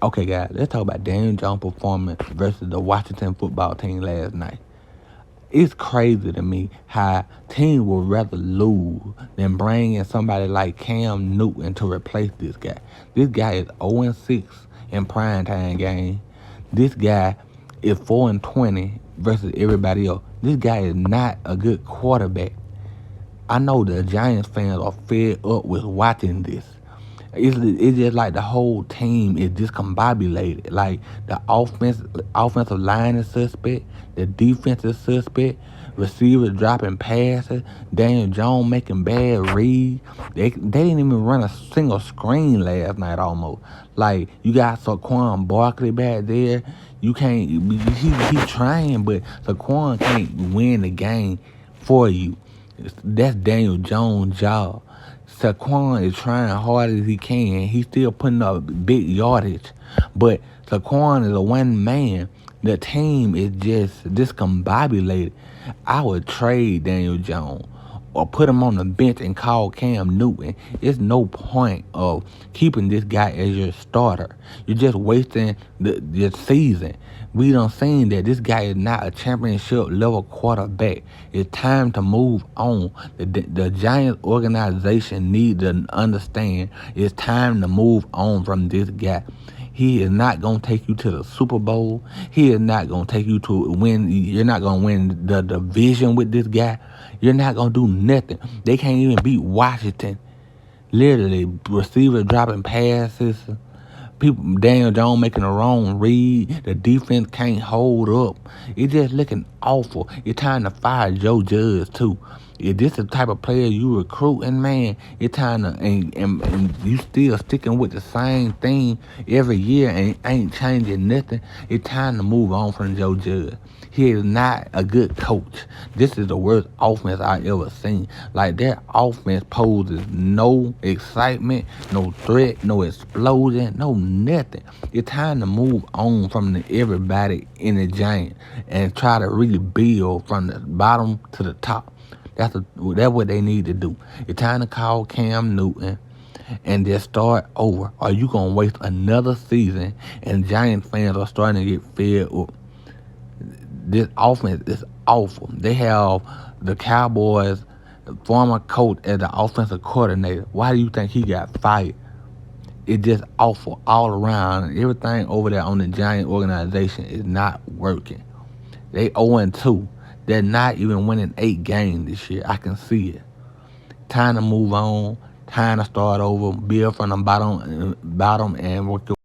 Okay, guys, let's talk about Daniel Jones' performance versus the Washington football team last night. It's crazy to me how teams would rather lose than bring in somebody like Cam Newton to replace this guy. This guy is 0-6 in primetime game. This guy is 4-20 versus everybody else. This guy is not a good quarterback. I know the Giants fans are fed up with watching this. It's just like the whole team is discombobulated. Like the offensive line is suspect, the defense is suspect, receivers dropping passes, Daniel Jones making bad reads. They didn't even run a single screen last night almost. Like you got Saquon Barkley back there. You can't he trying, but Saquon can't win the game for you. That's Daniel Jones' job. Saquon is trying hard as he can. He's still putting up big yardage. But Saquon is a one man. The team is just discombobulated. I would trade Daniel Jones or put him on the bench and call Cam Newton. It's no point of keeping this guy as your starter. You're just wasting the season. We done seen that this guy is not a championship level quarterback. It's time to move on. The Giants organization need to understand it's time to move on from this guy. He is not going to take you to the Super Bowl. He is not going to take you to win. You're not going to win the division with this guy. You're not going to do nothing. They can't even beat Washington. Literally, receiver dropping passes. People, Daniel Jones making a wrong read. The defense can't hold up. It's just looking awful. It's time to fire Joe Judge, too. If this is the type of player you recruiting, man, it's time to, and you still sticking with the same thing every year and ain't changing nothing, it's time to move on from Joe Judge. He is not a good coach. This is the worst offense I ever seen. Like, their offense poses no excitement, no threat, no explosion, no nothing. It's time to move on from everybody in the Giants and try to really build from the bottom to the top. That's what they need to do. It's time to call Cam Newton and just start over. Or you going to waste another season and Giant fans are starting to get fed up. This offense is awful. They have the Cowboys former coach as the offensive coordinator. Why do you think he got fired? It's just awful all around. Everything over there on the Giant organization is not working. They 0-2. They're not even winning 8 games this year. I can see it. Time to move on. Time to start over. Build from the bottom and work your